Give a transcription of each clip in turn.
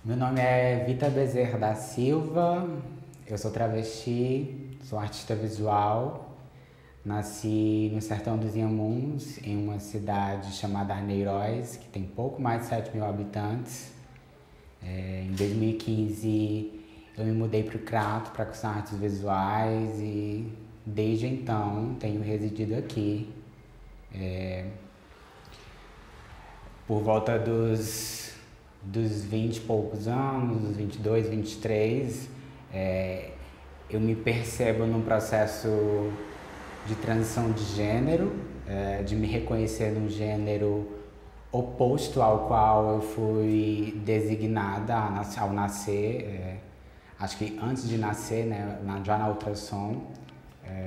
Meu nome é Vitor Bezerra da Silva, eu sou travesti, sou artista visual, nasci no sertão dos Inhamuns, em uma cidade chamada Arneiroz, que tem pouco mais de 7 mil habitantes. Em 2015 eu me mudei para o Crato para cursar artes visuais e desde então tenho residido aqui. Por volta dos 20 e poucos anos, dos 22, 23, eu me percebo num processo de transição de gênero, de me reconhecer num gênero oposto ao qual eu fui designada ao nascer. Acho que antes de nascer, né, já na ultrassom,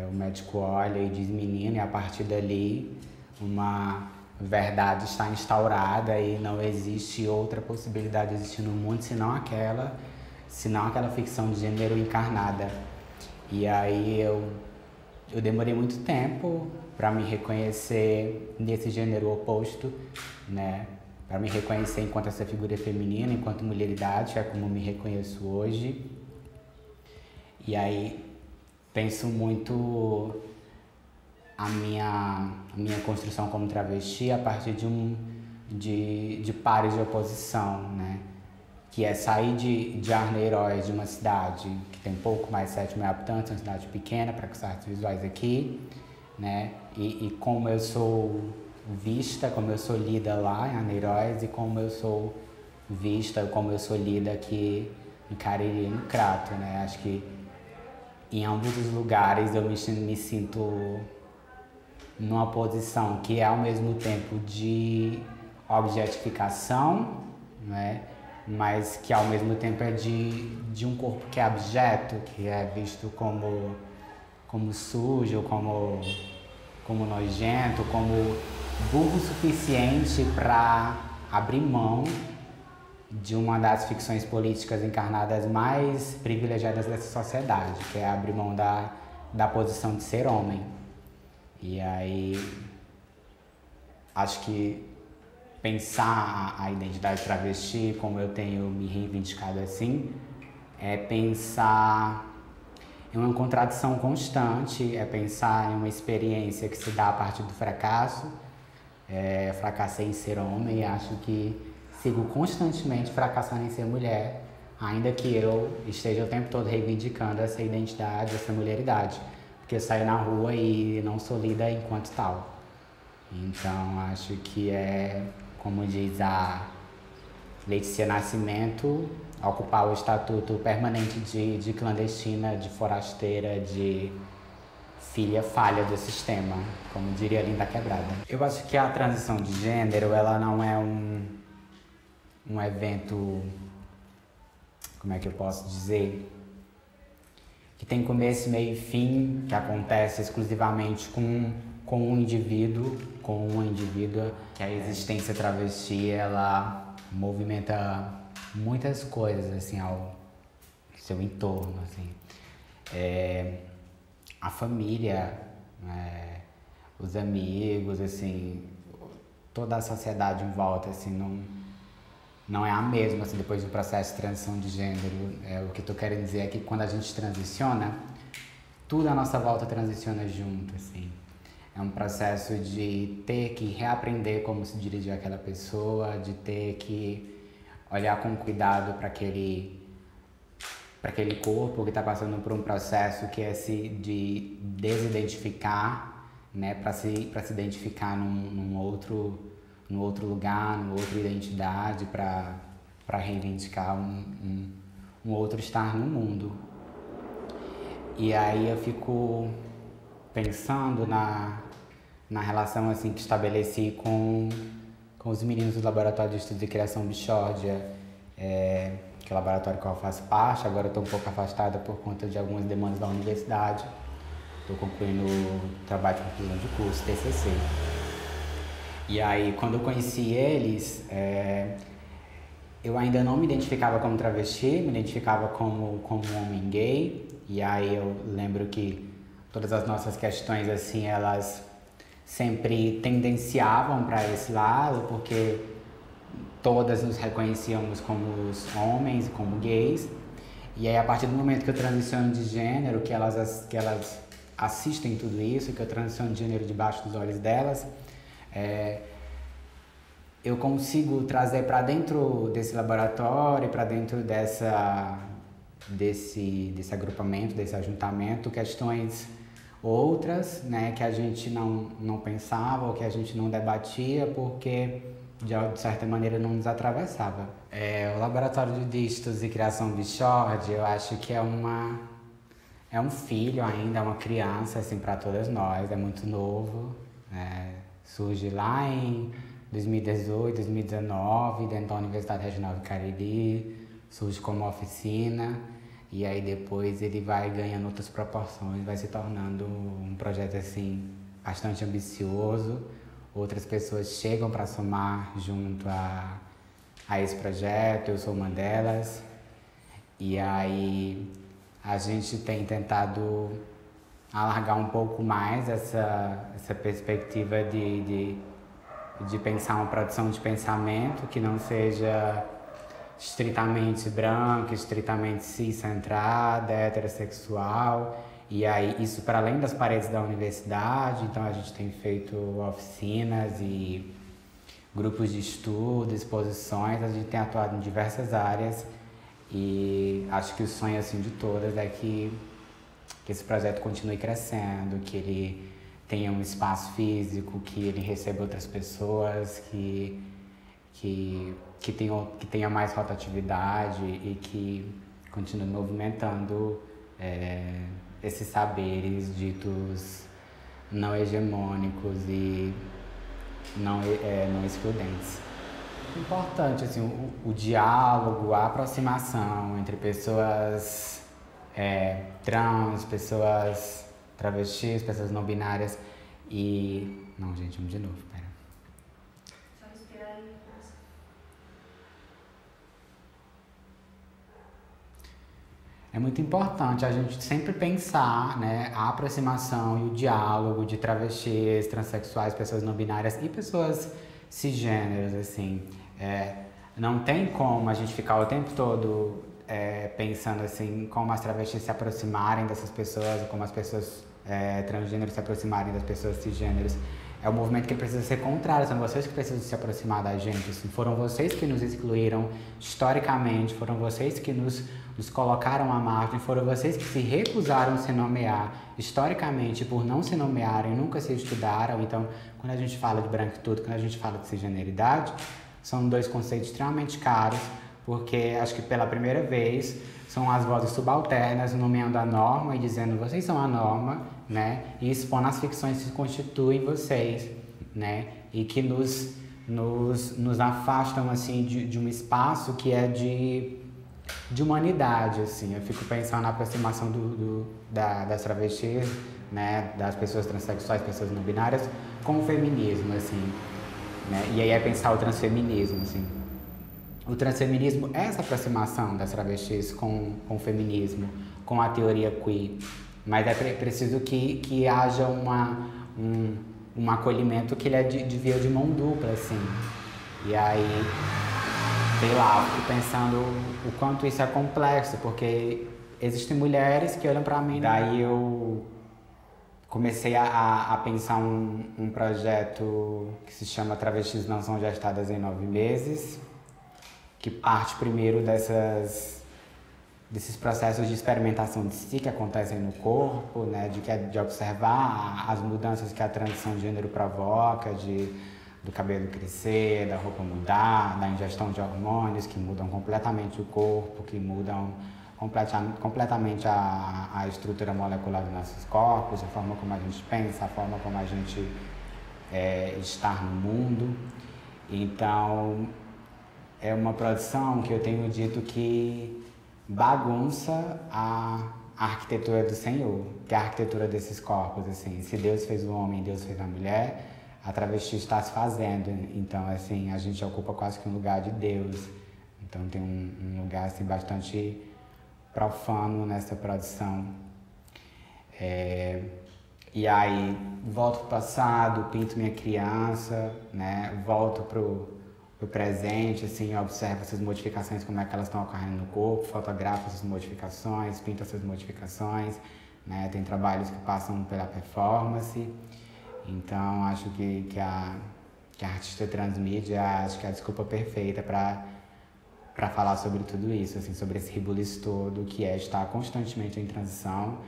o médico olha e diz menino, e a partir dali uma verdade está instaurada e não existe outra possibilidade de existir no mundo senão aquela ficção de gênero encarnada. E aí eu demorei muito tempo para me reconhecer nesse gênero oposto, né? Para me reconhecer enquanto essa figura feminina, enquanto mulheridade, que é como me reconheço hoje. E aí penso muito a minha construção como travesti a partir de pares de oposição, né? Que é sair de Arneiroz, de uma cidade que tem pouco mais de 7 mil habitantes, uma cidade pequena, para cursar artes visuais aqui, né? E como eu sou vista, como eu sou lida lá em Arneiroz e como eu sou vista, como eu sou lida aqui em Cariri e no Crato, né? Acho que em ambos os lugares eu me sinto numa posição que é ao mesmo tempo de objetificação, né? Mas que ao mesmo tempo é de um corpo que é abjeto, que é visto como sujo, como nojento, como burro o suficiente para abrir mão de uma das ficções políticas encarnadas mais privilegiadas dessa sociedade, que é abrir mão da posição de ser homem. E aí, acho que pensar a identidade travesti, como eu tenho me reivindicado assim, é pensar em uma contradição constante, é pensar em uma experiência que se dá a partir do fracasso. Fracassei em ser homem e acho que sigo constantemente fracassando em ser mulher, ainda que eu esteja o tempo todo reivindicando essa identidade, essa mulheridade. Porque eu saio na rua e não sou lida enquanto tal. Então, acho que como diz a Letícia Nascimento, ocupar o estatuto permanente de clandestina, de forasteira, de filha falha do sistema, como diria Linda Quebrada. Eu acho que a transição de gênero, ela não é um evento, como é que eu posso dizer, que tem começo, meio e fim, que acontece exclusivamente com um indivíduo, com uma indivídua, que a existência travesti, ela movimenta muitas coisas, assim, ao seu entorno, assim. A família, os amigos, assim, toda a sociedade em volta, assim, não é a mesma, assim, depois do processo de transição de gênero. O que eu tô querendo dizer é que quando a gente transiciona, tudo à nossa volta transiciona junto, assim. É um processo de ter que reaprender como se dirigir àquela pessoa, de ter que olhar com cuidado para aquele corpo que está passando por um processo que é de desidentificar, né, para se identificar num outro lugar, numa outra identidade, para reivindicar um outro estar no mundo. E aí eu fico pensando na relação assim, que estabeleci com os meninos do Laboratório de Estudos de Criação Bichórdia, que é o laboratório que eu faço parte. Agora eu estou um pouco afastada por conta de algumas demandas da universidade. Estou concluindo o trabalho de conclusão de curso, TCC. E aí, quando eu conheci eles, eu ainda não me identificava como travesti, me identificava como um homem gay. E aí eu lembro que todas as nossas questões, assim, elas sempre tendenciavam para esse lado, porque todas nos reconhecíamos como os homens, como gays. E aí, a partir do momento que eu transiciono de gênero, que elas assistem tudo isso, que eu transiciono de gênero debaixo dos olhos delas, eu consigo trazer para dentro desse laboratório, para dentro desse agrupamento, desse ajuntamento, questões outras, né, que a gente não pensava ou que a gente não debatia porque de certa maneira não nos atravessava. O Laboratório de Dígitos e Criação Bichord, eu acho que é um filho ainda, é uma criança assim para todas nós, é muito novo, surge lá em 2018, 2019, dentro da Universidade Regional do Cariri, surge como oficina e aí depois ele vai ganhando outras proporções, vai se tornando um projeto assim bastante ambicioso. Outras pessoas chegam para somar junto a esse projeto, eu sou uma delas. E aí a gente tem tentado alargar um pouco mais essa perspectiva de pensar uma produção de pensamento que não seja estritamente branca, estritamente cis-centrada, heterossexual. E aí, isso para além das paredes da universidade, então a gente tem feito oficinas e grupos de estudo, exposições, a gente tem atuado em diversas áreas e acho que o sonho assim, de todas é que esse projeto continue crescendo, que ele tenha um espaço físico, que ele receba outras pessoas, que tenha mais rotatividade e que continue movimentando esses saberes ditos não hegemônicos e não excludentes. Importante assim, o diálogo, a aproximação entre pessoas trans, pessoas travestis, pessoas não binárias e... Não, gente, vamos de novo, pera. Só respirar aí. É muito importante a gente sempre pensar, né, a aproximação e o diálogo de travestis, transexuais, pessoas não binárias e pessoas cisgêneros, assim. Não tem como a gente ficar o tempo todo pensando assim, como as travestis se aproximarem dessas pessoas, como as pessoas transgêneros se aproximarem das pessoas cisgêneros. É um movimento que precisa ser contrário, são vocês que precisam se aproximar da gente. Assim. Foram vocês que nos excluíram historicamente, foram vocês que nos colocaram à margem, foram vocês que se recusaram a se nomear historicamente por não se nomearem, nunca se estudaram. Então, quando a gente fala de branquitude, quando a gente fala de cisgeneridade, são dois conceitos extremamente caros, porque acho que pela primeira vez são as vozes subalternas nomeando a norma e dizendo vocês são a norma, né? E expondo as ficções que constituem vocês, né? E que nos afastam assim de um espaço que é de humanidade, assim. Eu fico pensando na aproximação das travestis, né? Das pessoas transexuais, pessoas não binárias, com o feminismo, assim, né? E aí é pensar o transfeminismo, assim. O transfeminismo é essa aproximação das travestis com o feminismo, com a teoria queer, mas é preciso que haja um acolhimento que ele é de via de mão dupla, assim. E aí, sei lá, eu fico pensando o quanto isso é complexo, porque existem mulheres que olham pra mim, daí eu comecei a pensar um projeto que se chama Travestis Não São Gestadas em 9 Meses, que parte primeiro desses processos de experimentação de si que acontecem no corpo, né, de observar as mudanças que a transição de gênero provoca, do cabelo crescer, da roupa mudar, da ingestão de hormônios que mudam completamente o corpo, que mudam completamente a estrutura molecular dos nossos corpos, a forma como a gente pensa, a forma como a gente está no mundo. Então, é uma produção que eu tenho dito que bagunça a arquitetura do Senhor, que é a arquitetura desses corpos, assim. Se Deus fez o homem, Deus fez a mulher, a travesti está se fazendo. Então, assim, a gente ocupa quase que um lugar de Deus. Então, tem um lugar, assim, bastante profano nessa produção. E aí, volto pro passado, pinto minha criança, né? Volto presente, assim, observo essas modificações, como é que elas estão ocorrendo no corpo, fotografo essas modificações, pinto essas modificações, né? Tem trabalhos que passam pela performance, então acho que a artista transmídia, acho que é a desculpa perfeita para falar sobre tudo isso, assim, sobre esse rebuliço todo que é estar constantemente em transição.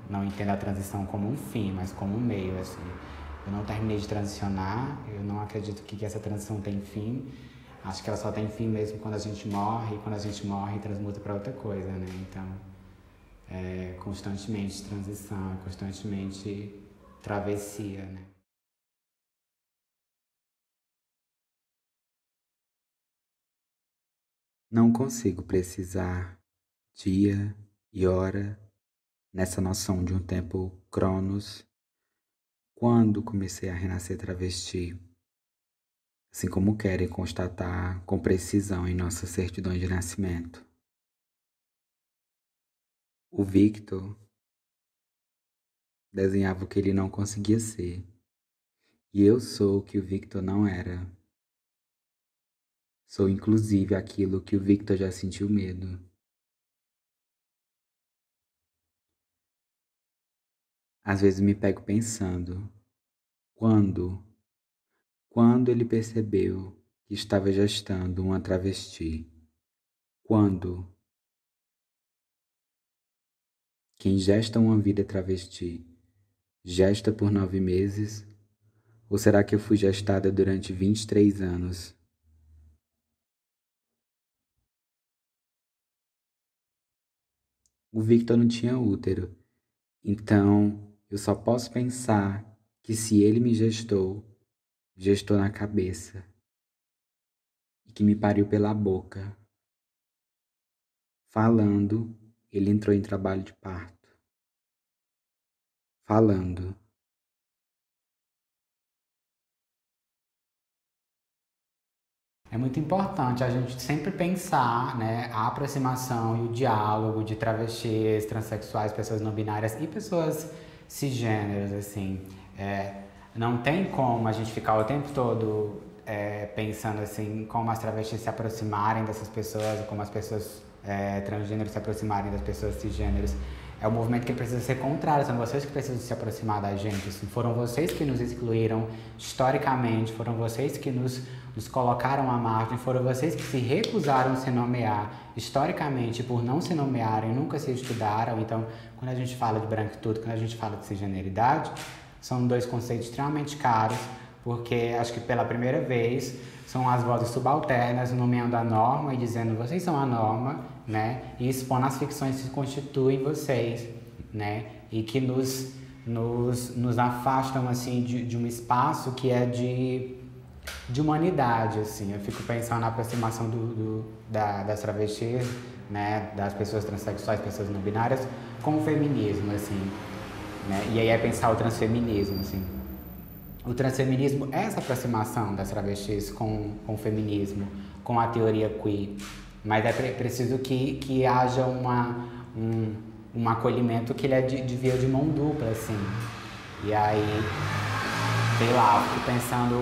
Não entendo a transição como um fim, mas como um meio, assim. Eu não terminei de transicionar, eu não acredito que essa transição tem fim. Acho que ela só tem fim mesmo quando a gente morre, e quando a gente morre transmuta para outra coisa, né? Então, é constantemente transição, é constantemente travessia, né? Não consigo precisar dia e hora nessa noção de um tempo cronos quando comecei a renascer travesti, assim como querem constatar com precisão em nossas certidões de nascimento. O Victor desenhava o que ele não conseguia ser, e eu sou o que o Victor não era. Sou inclusive aquilo que o Victor já sentiu medo. Às vezes me pego pensando, quando Quando ele percebeu que estava gestando uma travesti? Quando? Quem gesta uma vida travesti, gesta por 9 meses? Ou será que eu fui gestada durante 23 anos? O Victor não tinha útero, então eu só posso pensar que se ele me gestou, gestou na cabeça e que me pariu pela boca. Falando, ele entrou em trabalho de parto. Falando. É muito importante a gente sempre pensar, né, a aproximação e o diálogo de travestis, transexuais, pessoas não binárias e pessoas cisgêneras, assim. Não tem como a gente ficar o tempo todo pensando assim, como as travestis se aproximarem dessas pessoas, como as pessoas transgêneros se aproximarem das pessoas cisgêneras. É um movimento que precisa ser contrário, são vocês que precisam se aproximar da gente. Assim, foram vocês que nos excluíram historicamente, foram vocês que nos colocaram à margem, foram vocês que se recusaram a se nomear historicamente por não se nomearem, nunca se estudaram. Então, quando a gente fala de branquitude, quando a gente fala de cisgeneridade, são dois conceitos extremamente caros, porque acho que pela primeira vez são as vozes subalternas nomeando a norma e dizendo vocês são a norma, né? E expondo as ficções que constituem vocês, né? E que nos afastam, assim, de um espaço que é de humanidade, assim. Eu fico pensando na aproximação das travestis, né? Das pessoas transexuais, pessoas não binárias, com o feminismo, assim, né? E aí é pensar o transfeminismo, assim. O transfeminismo é essa aproximação das travestis com o feminismo, com a teoria queer, mas é preciso que haja um acolhimento que ele é de via de mão dupla, assim. E aí, sei lá, eu fico pensando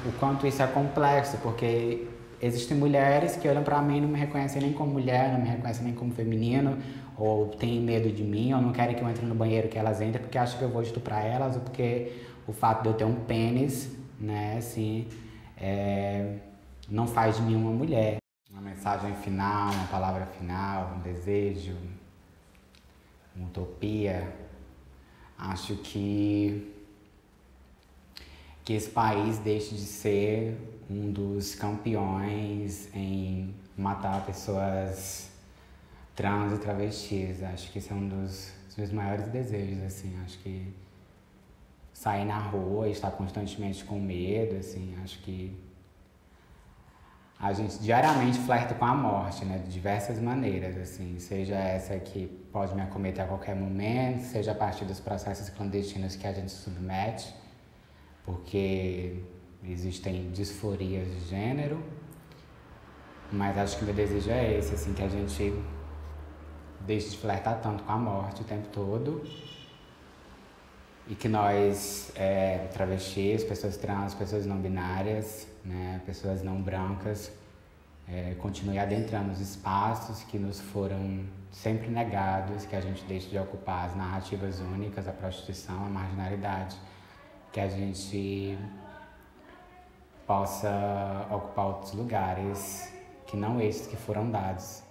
o quanto isso é complexo, porque existem mulheres que olham pra mim e não me reconhecem nem como mulher, não me reconhecem nem como feminino, ou têm medo de mim, ou não querem que eu entre no banheiro que elas entrem porque acham que eu vou estuprar elas, ou porque o fato de eu ter um pênis, né, assim, não faz de mim uma mulher. Uma mensagem final, uma palavra final, um desejo, uma utopia. Acho que esse país deixe de ser um dos campeões em matar pessoas trans e travestis. Acho que esse é um dos meus maiores desejos, assim. Acho que sair na rua e estar constantemente com medo, assim, acho que a gente diariamente flerta com a morte, né, de diversas maneiras, assim, seja essa que pode me acometer a qualquer momento, seja a partir dos processos clandestinos que a gente submete, porque existem disforias de gênero, mas acho que meu desejo é esse, assim, que a gente deixe de flertar tanto com a morte o tempo todo e que nós, travestis, pessoas trans, pessoas não binárias, né, pessoas não brancas, continue adentrando os espaços que nos foram sempre negados, que a gente deixe de ocupar as narrativas únicas, a prostituição, a marginalidade, que a gente possa ocupar outros lugares que não esses que foram dados.